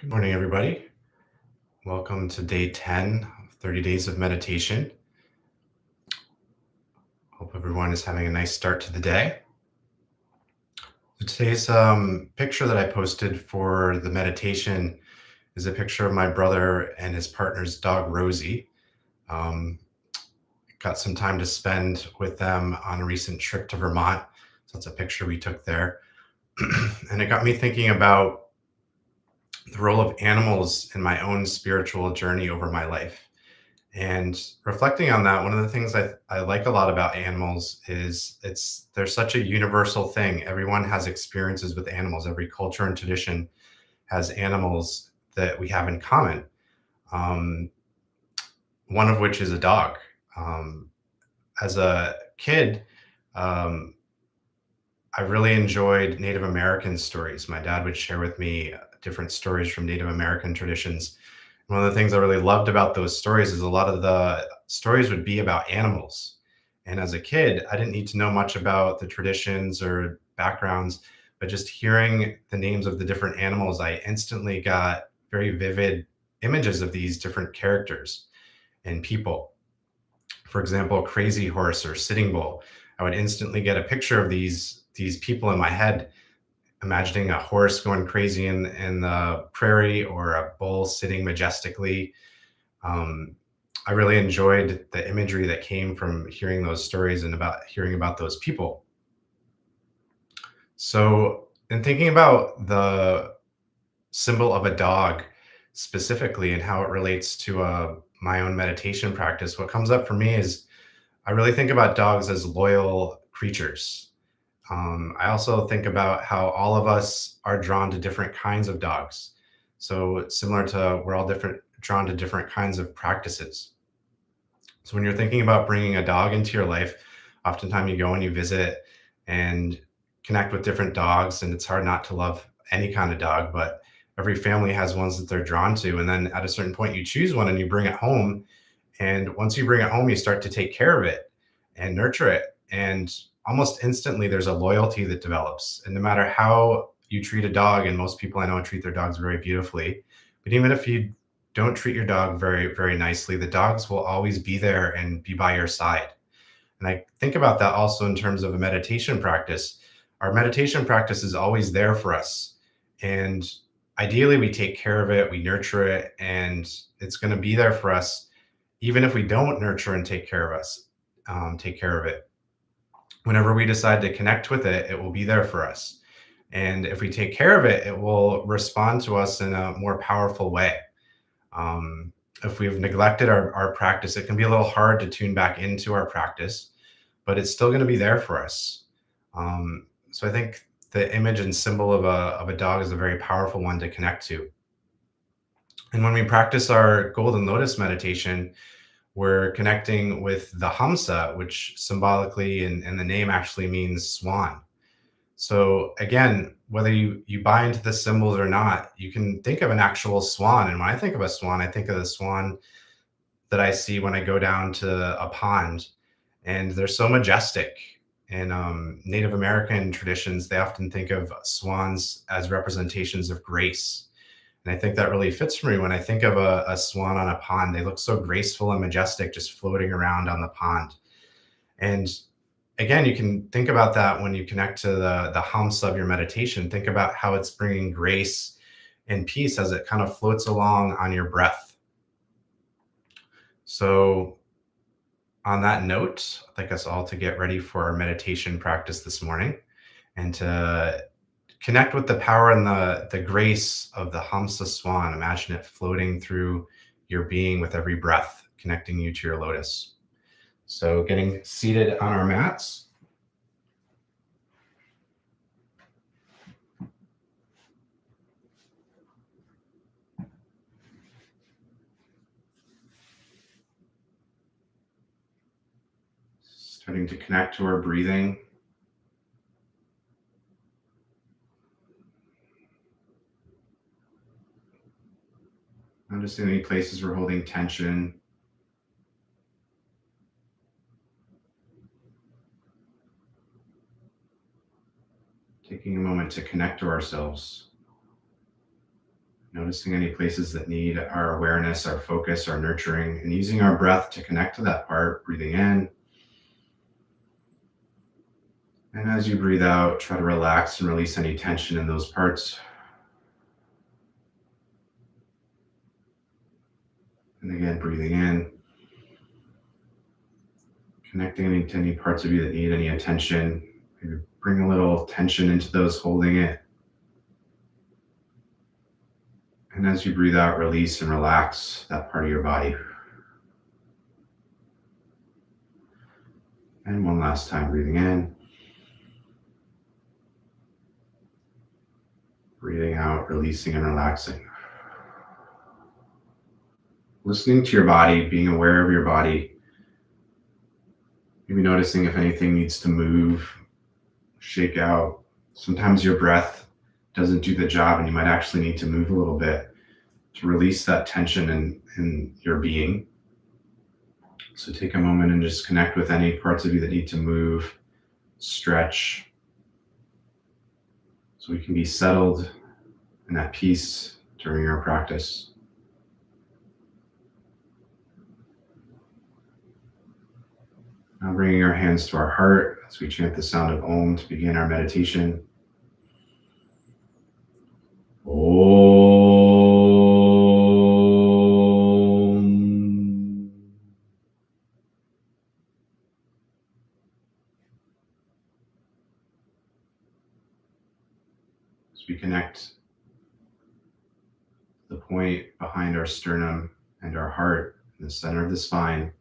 Good morning, everybody. Welcome to day 10 of 30 days of meditation. Hope everyone is having a nice start to the day. So today's picture that I posted for the meditation is a picture of my brother and his partner's dog, Rosie. Um, got some time to spend with them on a recent trip to Vermont. So it's a picture we took there. And it got me thinking about the role of animals in my own spiritual journey over my life. And reflecting on that, one of the things I like a lot about animals is they're such a universal thing. Everyone has experiences with animals. Every culture and tradition has animals that we have in common. Um, one of which is a dog. Um, as a kid, um, I really enjoyed Native American stories. My dad would share with me different stories from Native American traditions. One of the things I really loved about those stories is a lot of the stories would be about animals. And as a kid, I didn't need to know much about the traditions or backgrounds, but just hearing the names of the different animals, I instantly got very vivid images of these different characters and people. For example, Crazy Horse or Sitting Bull, I would instantly get a picture of these people in my head, imagining a horse going crazy in the prairie or a bull sitting majestically. um, I really enjoyed the imagery that came from hearing those stories and about hearing about those people. So, in thinking about the symbol of a dog specifically and how it relates to my own meditation practice, what comes up for me is I really think about dogs as loyal creatures. I also think about how all of us are drawn to different kinds of dogs. So, similar to we're all different, drawn to different kinds of practices. So when you're thinking about bringing a dog into your life, oftentimes you go and you visit and connect with different dogs, and it's hard not to love any kind of dog, but every family has ones that they're drawn to. And then at a certain point, you choose one and you bring it home. And once you bring it home, you start to take care of it and nurture it. And almost instantly, there's a loyalty that develops. And no matter how you treat a dog, and most people I know treat their dogs very beautifully, but even if you don't treat your dog very, very nicely, the dogs will always be there and be by your side. And I think about that also in terms of a meditation practice. Our meditation practice is always there for us. And ideally, we take care of it, we nurture it, and it's going to be there for us, even if we don't nurture and take care of it. Whenever we decide to connect with it, it will be there for us. And if we take care of it, it will respond to us in a more powerful way. Um, if we've neglected our practice, it can be a little hard to tune back into our practice, but it's still going to be there for us. So I think the image and symbol of a dog is a very powerful one to connect to. And when we practice our Golden Lotus meditation, we're connecting with the Hamsa, which symbolically and the name actually means swan. So again, whether you buy into the symbols or not, you can think of an actual swan. And when I think of a swan, I think of the swan that I see when I go down to a pond, and they're so majestic. In Native American traditions, they often think of swans as representations of grace. And I think that really fits for me when I think of a swan on a pond. They look so graceful and majestic, just floating around on the pond. And again, you can think about that when you connect to the hums of your meditation. Think about how it's bringing grace and peace as it kind of floats along on your breath. So, on that note, I'd like us all to get ready for our meditation practice this morning and to connect with the power and the grace of the Hamsa Swan. Imagine it floating through your being with every breath, connecting you to your lotus. So, getting seated on our mats. Starting to connect to our breathing. Noticing any places we're holding tension. Taking a moment to connect to ourselves. Noticing any places that need our awareness, our focus, our nurturing, and using our breath to connect to that part, breathing in. And as you breathe out, try to relax and release any tension in those parts. And again, breathing in, connecting to any parts of you that need any attention. Maybe bring a little tension into those holding it. And as you breathe out, release and relax that part of your body. And one last time, breathing in. Breathing out, releasing and relaxing. Listening to your body, being aware of your body. Maybe noticing if anything needs to move, shake out. Sometimes your breath doesn't do the job and you might actually need to move a little bit to release that tension in your being. So take a moment and just connect with any parts of you that need to move, stretch, so we can be settled and at peace during our practice. Now bringing our hands to our heart as we chant the sound of Om to begin our meditation. Om. As we connect the point behind our sternum and our heart in the center of the spine,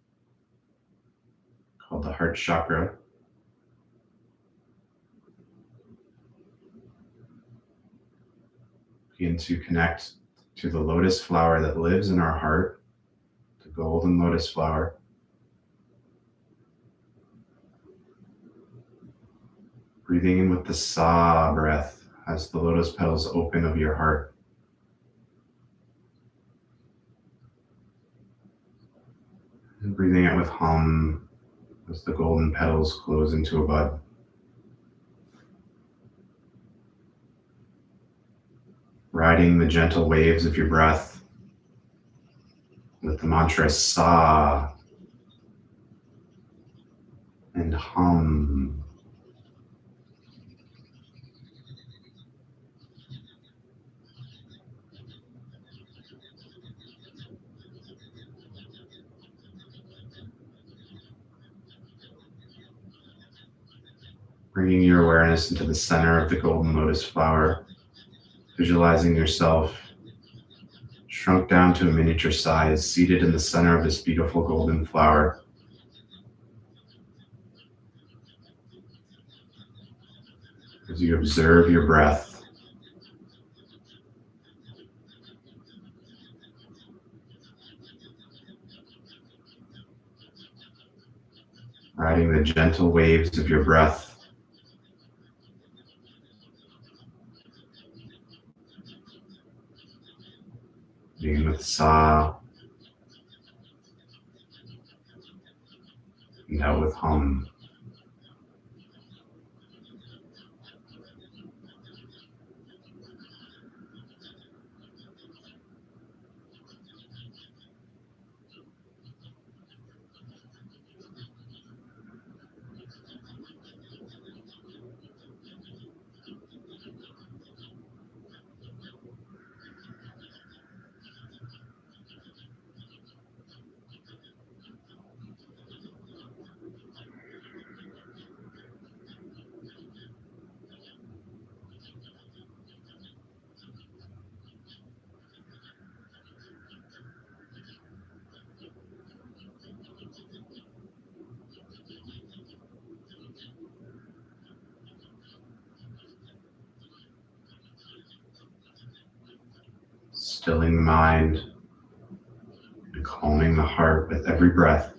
called the heart chakra. Begin to connect to the lotus flower that lives in our heart, the golden lotus flower. Breathing in with the sa breath as the lotus petals open of your heart. And breathing out with hum as the golden petals close into a bud. Riding the gentle waves of your breath with the mantra sa and hum. Bringing your awareness into the center of the golden lotus flower, visualizing yourself shrunk down to a miniature size, seated in the center of this beautiful golden flower. As you observe your breath, riding the gentle waves of your breath, being with sa and out with hum. Stilling the mind and calming the heart with every breath.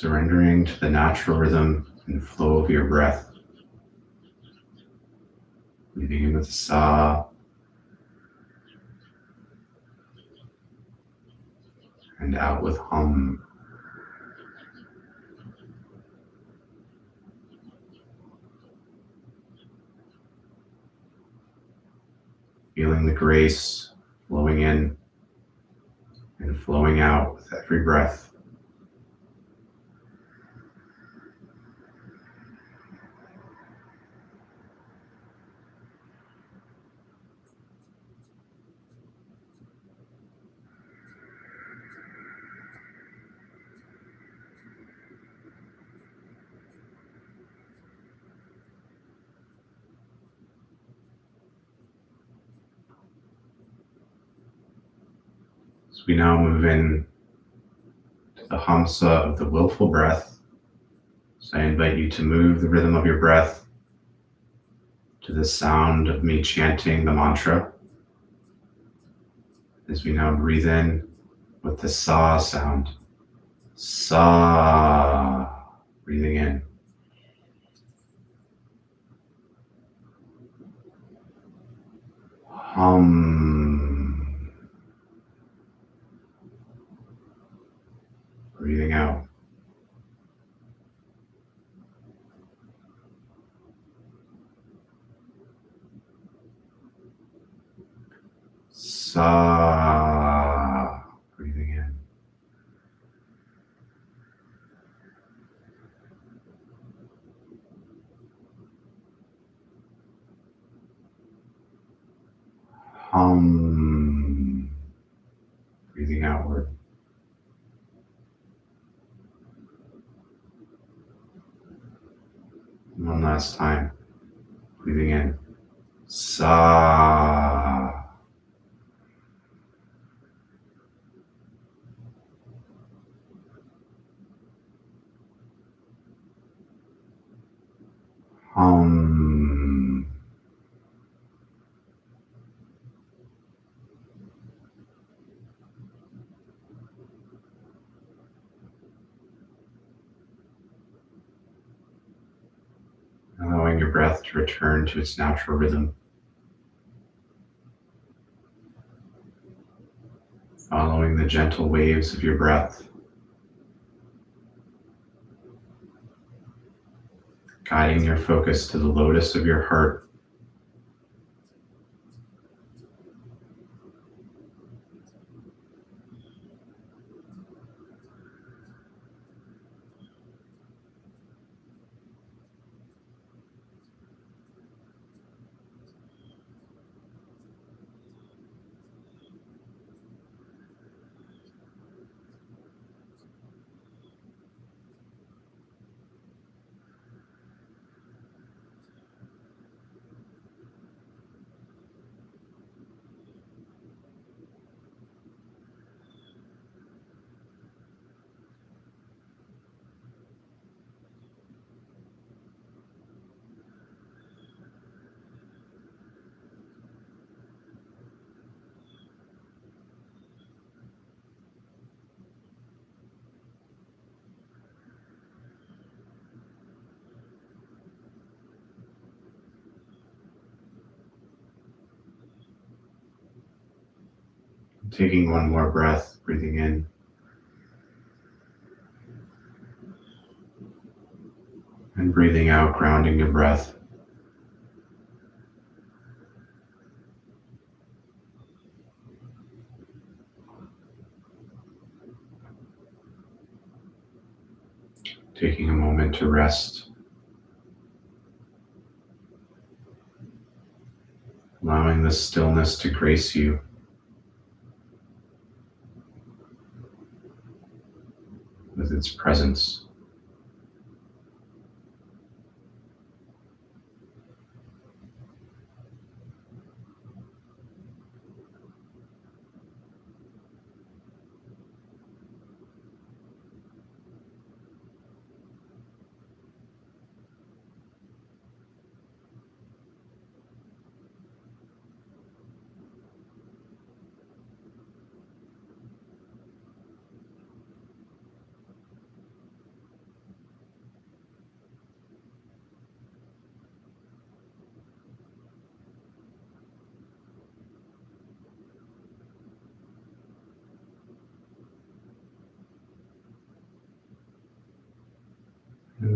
surrendering to the natural rhythm and flow of your breath. Breathing in with sa and out with hum. Feeling the grace flowing in and flowing out with every breath. So we now move in to the hamsa of the willful breath. So I invite you to move the rhythm of your breath to the sound of me chanting the mantra. As we now breathe in with the sa sound. Sa. Breathing in. Hum. Breathing out. Sa. Breathing in. Hum. Breathing outward. One last time. Breathing in. Sa. Hum. Allowing your breath to return to its natural rhythm. Following the gentle waves of your breath. Guiding your focus to the lotus of your heart. Taking one more breath, breathing in. And breathing out, grounding your breath. Taking a moment to rest. Allowing the stillness to grace you. With its presence.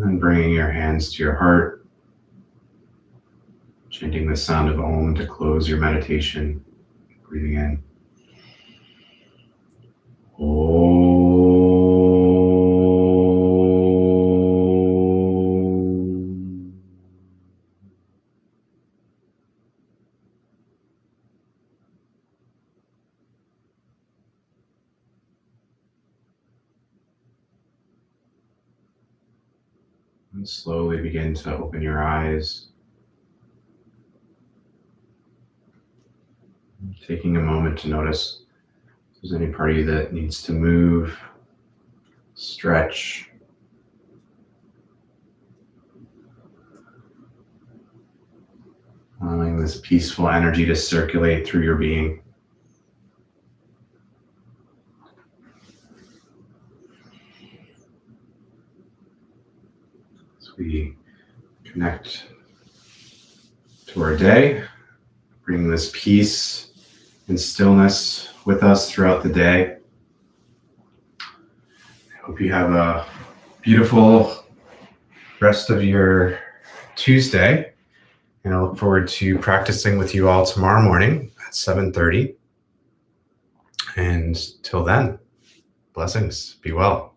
And bringing your hands to your heart, chanting the sound of Om to close your meditation. Breathing in. Om. And slowly begin to open your eyes. Taking a moment to notice if there's any part of you that needs to move, stretch. Allowing this peaceful energy to circulate through your being. As we connect to our day, bring this peace and stillness with us throughout the day. I hope you have a beautiful rest of your Tuesday, and I look forward to practicing with you all tomorrow morning at 7:30. And till then, blessings. Be well.